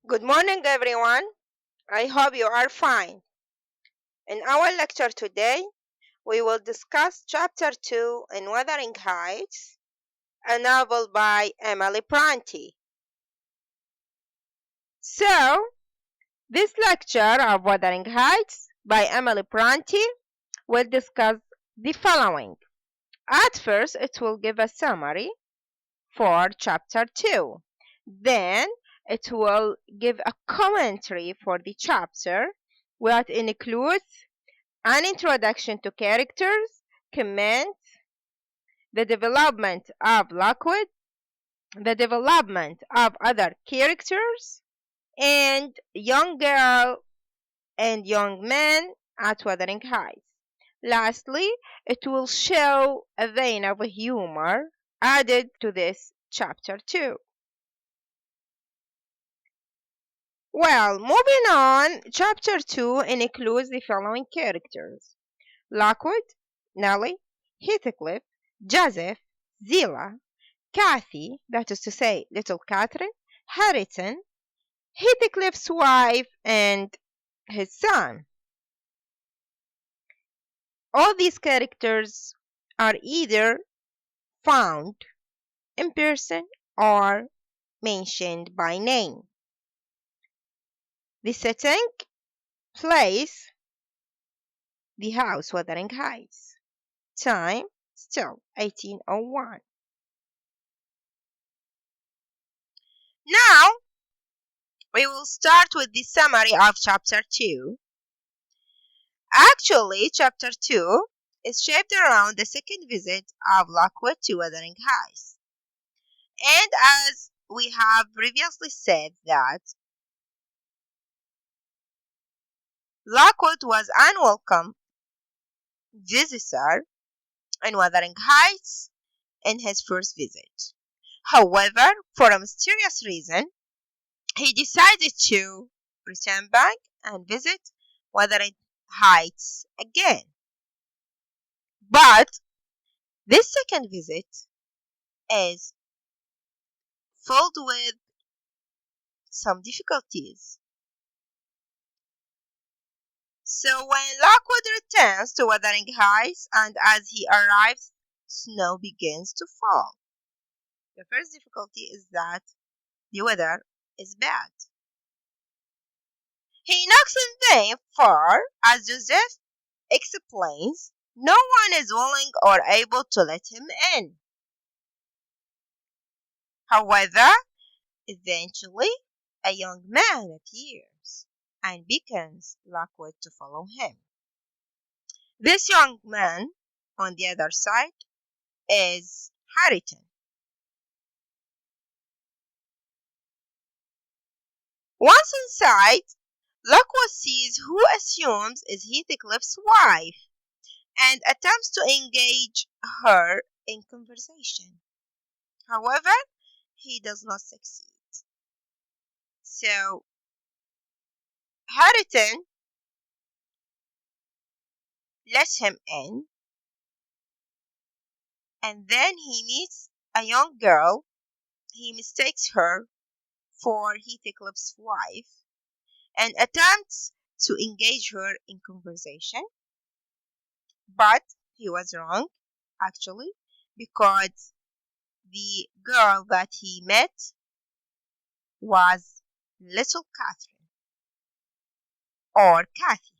Good morning, everyone. I hope you are fine. In our lecture today, we will discuss Chapter 2 in Wuthering Heights, a novel by Emily Bronte. So, this lecture of Wuthering Heights by Emily Bronte will discuss the following. At first, it will give a summary for Chapter 2. Then, it will give a commentary for the chapter, what includes an introduction to characters, comments, the development of Lockwood, the development of other characters, and young girl and young man at Wuthering Heights. Lastly, it will show a vein of humor added to this chapter too. Well, moving on, chapter 2 includes the following characters: Lockwood, Nellie, Heathcliff, Joseph, Zillah, Kathy, that is to say, little Catherine, Harriton, Heathcliff's wife, and his son. All these characters are either found in person or mentioned by name. The setting, place, the house, Wuthering Heights. Time, still 1801. Now, we will start with the summary of chapter 2. Actually, chapter 2 is shaped around the second visit of Lockwood to Wuthering Heights. And as we have previously said that Lockwood was unwelcome visitor in Wuthering Heights in his first visit. However, for a mysterious reason, he decided to return back and visit Wuthering Heights again. But this second visit is filled with some difficulties. So when Lockwood returns to Wuthering Heights and as he arrives, snow begins to fall. The first difficulty is that the weather is bad. He knocks on them for, as Joseph explains, no one is willing or able to let him in. However, eventually, a young man appears and beckons Lockwood to follow him. This young man, on the other side, is Harriton. Once inside, Lockwood sees who assumes is Heathcliff's wife and attempts to engage her in conversation. However, he does not succeed. So, Harriton lets him in, and then he meets a young girl. He mistakes her for Heathcliff's wife and attempts to engage her in conversation. But he was wrong, actually, because the girl that he met was little Catherine or Kathy.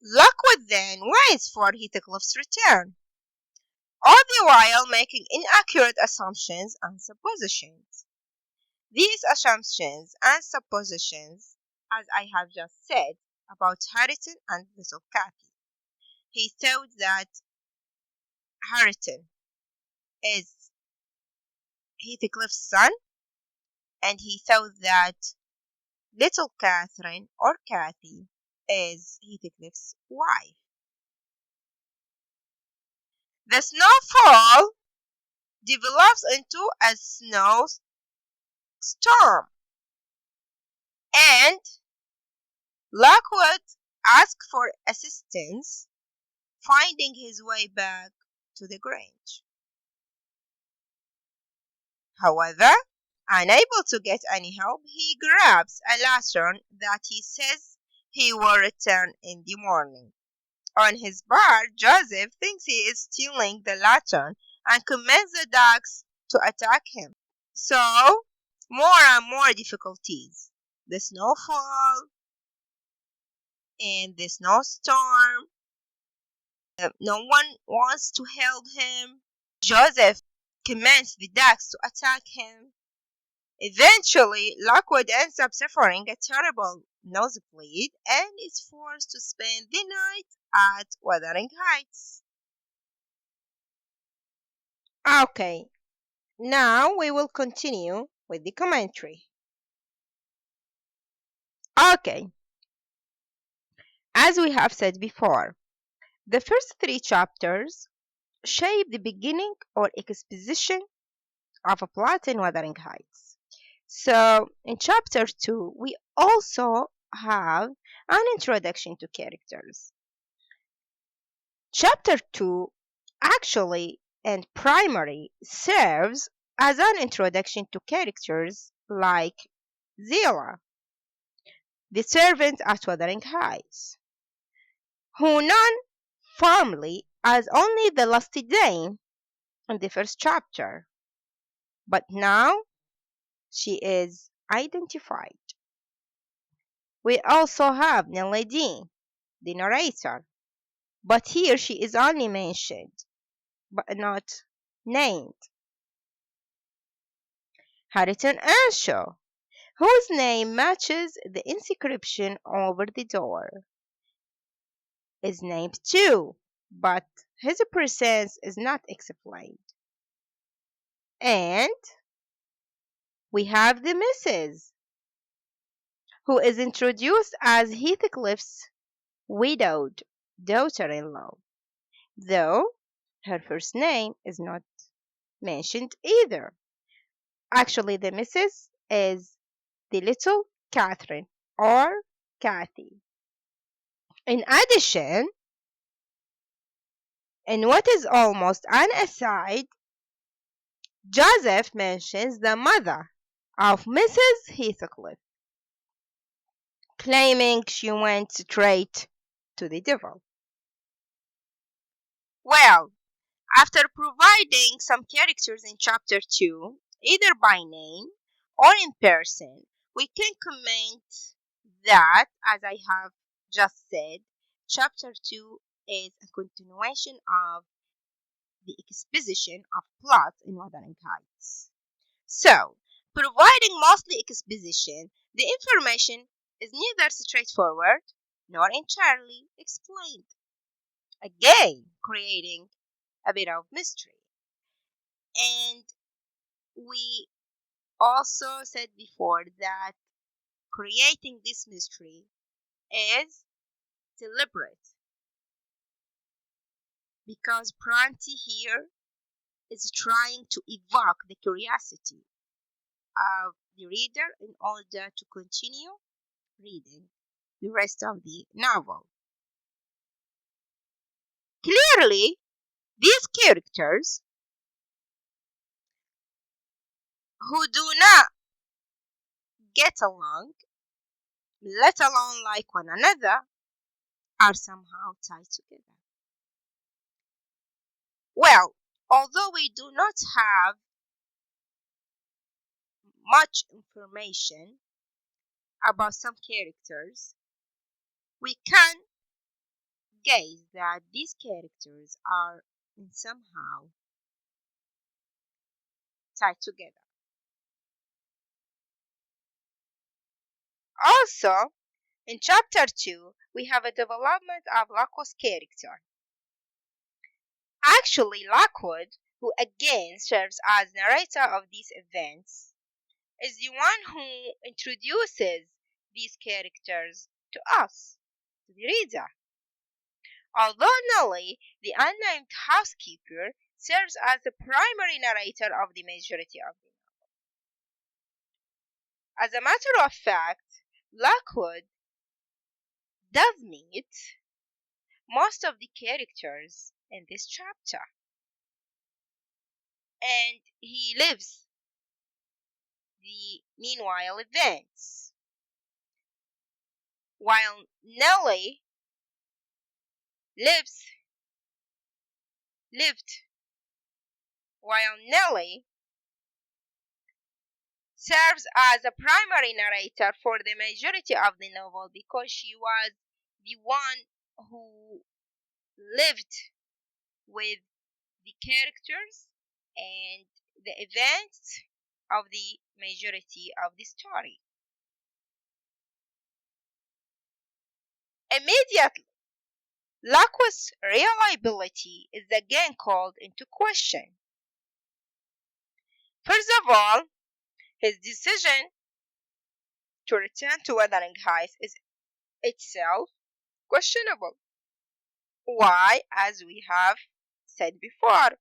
Lockwood then waits for Heathcliff's return, all the while making inaccurate assumptions and suppositions. These assumptions and suppositions, as I have just said, about Harriton and little Kathy. He thought that Harriton is Heathcliff's son, and he thought that little Catherine or Kathy is Heathcliff's wife. The snowfall develops into a snowstorm, and Lockwood asks for assistance finding his way back to the Grange. However, unable to get any help, he grabs a lantern that he says he will return in the morning. On his bar, Joseph thinks he is stealing the lantern and commands the dogs to attack him. So, more and more difficulties. The snowfall and the snowstorm. No one wants to help him. Joseph commands the dogs to attack him. Eventually, Lockwood ends up suffering a terrible nosebleed and is forced to spend the night at Wuthering Heights. Okay, now we will continue with the commentary. Okay, as we have said before, the first three chapters shape the beginning or exposition of a plot in Wuthering Heights. So, in chapter 2, we also have an introduction to characters. Chapter 2 actually and primary serves as an introduction to characters like Zilla, the servant at Wuthering Heights, who known formally as only the Lusty Dame in the first chapter, but now she is identified. We also have Nellie Dean, the narrator, but here she is only mentioned, but not named. Harriton Earnshaw, whose name matches the inscription over the door, is named too, but his presence is not explained. And we have the Mrs., who is introduced as Heathcliff's widowed daughter-in-law, though her first name is not mentioned either. Actually, the Mrs. is the little Catherine or Kathy. In addition, in what is almost an aside, Joseph mentions the mother of Mrs. Heathcliff, claiming she went straight to the devil. Well, after providing some characters in chapter 2, either by name or in person, we can comment that, as I have just said, chapter 2 is a continuation of the exposition of plot in Wuthering Heights. So, providing mostly exposition, the information is neither straightforward nor entirely explained, again creating a bit of mystery. And we also said before that creating this mystery is deliberate because Pranti here is trying to evoke the curiosity of the reader in order to continue reading the rest of the novel. Clearly, these characters who do not get along, let alone like one another, are somehow tied together. Well, although we do not have much information about some characters, we can guess that these characters are somehow tied together. Also, in chapter 2, we have a development of Lacos' character. Actually, Lockwood, who again serves as narrator of these events, is the one who introduces these characters to us, to the reader. Although Nellie, the unnamed housekeeper, serves as the primary narrator of the majority of them. As a matter of fact, Lockwood does meet most of the characters in this chapter, and he lives the meanwhile events. While Nellie lives lived while Nellie serves as a primary narrator for the majority of the novel because she was the one who lived with the characters and the events of the majority of the story. Immediately, Lacos' reliability is again called into question. First of all, his decision to return to Wuthering Heights is itself questionable. Why, as we have said before,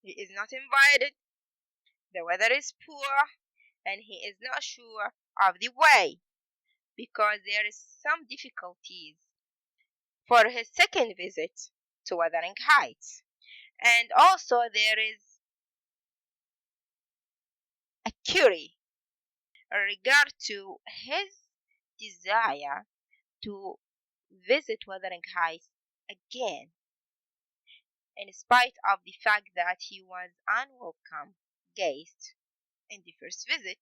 he is not invited, the weather is poor, and he is not sure of the way because there is some difficulties for his second visit to Wuthering Heights. And also there is a query in regard to his desire to visit Wuthering Heights again, in spite of the fact that he was unwelcome guest in the first visit.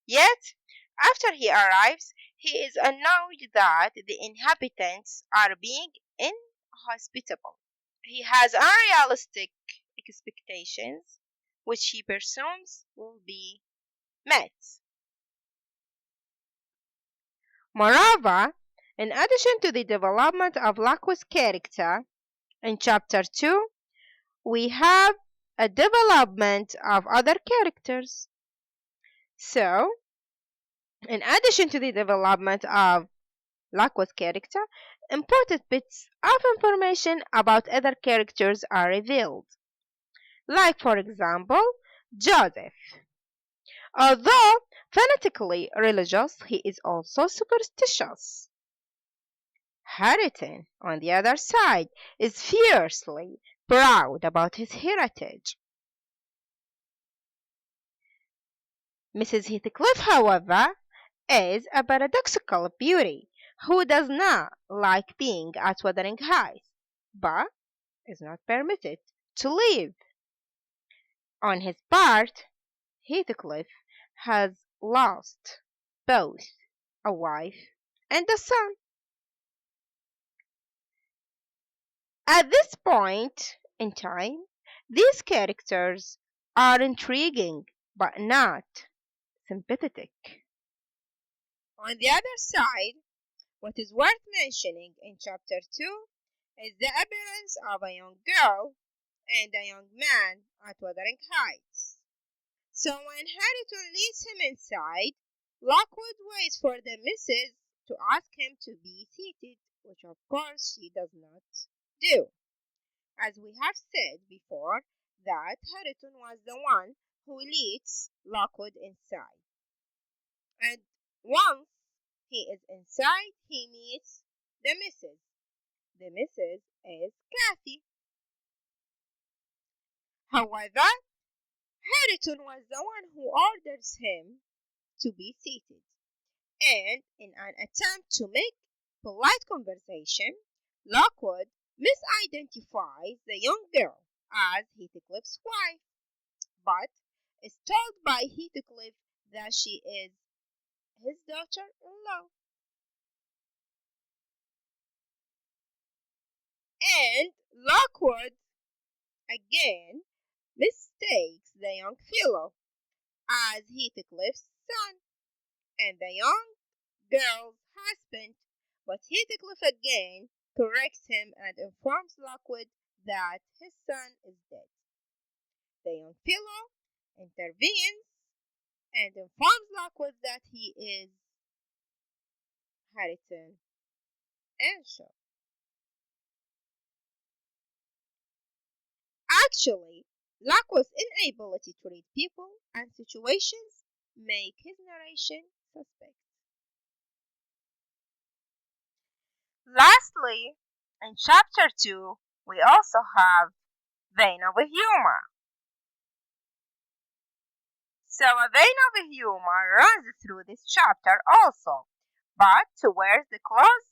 Yet, after he arrives, he is annoyed that the inhabitants are being inhospitable. He has unrealistic expectations, which he presumes will be met. Moreover, in addition to the development of Lacos' character in chapter 2, we have a development of other characters. So, in addition to the development of Lacos' character, important bits of information about other characters are revealed. Like, for example, Joseph. Although fanatically religious, he is also superstitious. Harriton, on the other side, is fiercely proud about his heritage. Mrs. Heathcliff, however, is a paradoxical beauty who does not like being at Wuthering Heights, but is not permitted to leave. On his part, Heathcliff has lost both a wife and a son. At this point in time, these characters are intriguing but not sympathetic. On the other side, what is worth mentioning in chapter 2 is the appearance of a young girl and a young man at Wuthering Heights. So when Harriton leads him inside, Lockwood waits for the missus to ask him to be seated, which of course she does not do. As we have said before, that Harriton was the one who leads Lockwood inside. And once he is inside, he meets the missus. The missus is Kathy. However, Harriton was the one who orders him to be seated. And in an attempt to make polite conversation, Lockwood misidentifies the young girl as Heathcliff's wife, but is told by Heathcliff that she is his daughter-in-law. And Lockwood again mistakes the young fellow as Heathcliff's son and the young girl's husband, but Heathcliff again corrects him and informs Lockwood that his son is dead. The young fellow intervenes and informs Lockwood that he is Harriton Earnshaw. Actually, Lockwood's inability to read people and situations make his narration suspect. Lastly, in chapter 2, we also have vein of humor. So a vein of humor runs through this chapter also. But towards the close,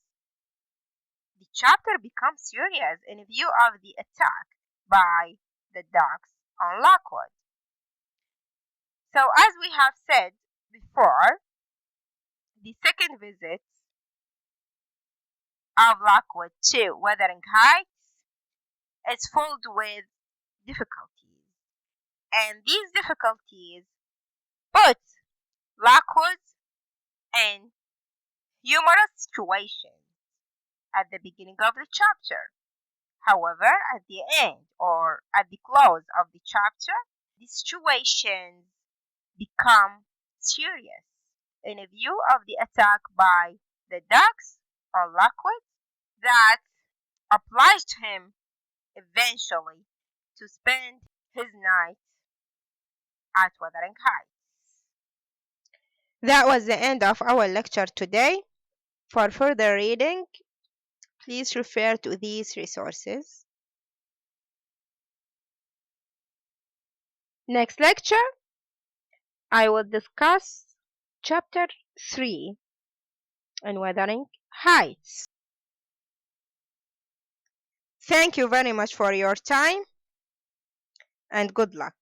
the chapter becomes serious in view of the attack by the dogs on Lockwood. So as we have said before, the second visit of Lockwood to Wuthering Heights is filled with difficulties. And these difficulties put Lockwood in humorous situations at the beginning of the chapter. However, at the end or at the close of the chapter, the situations become serious in view of the attack by the dogs on Lockwood that obliged him eventually to spend his night at Wuthering Heights. That was the end of our lecture today. For further reading, please refer to these resources. Next lecture, I will discuss Chapter 3 in Wuthering Heights. Thank you very much for your time and good luck.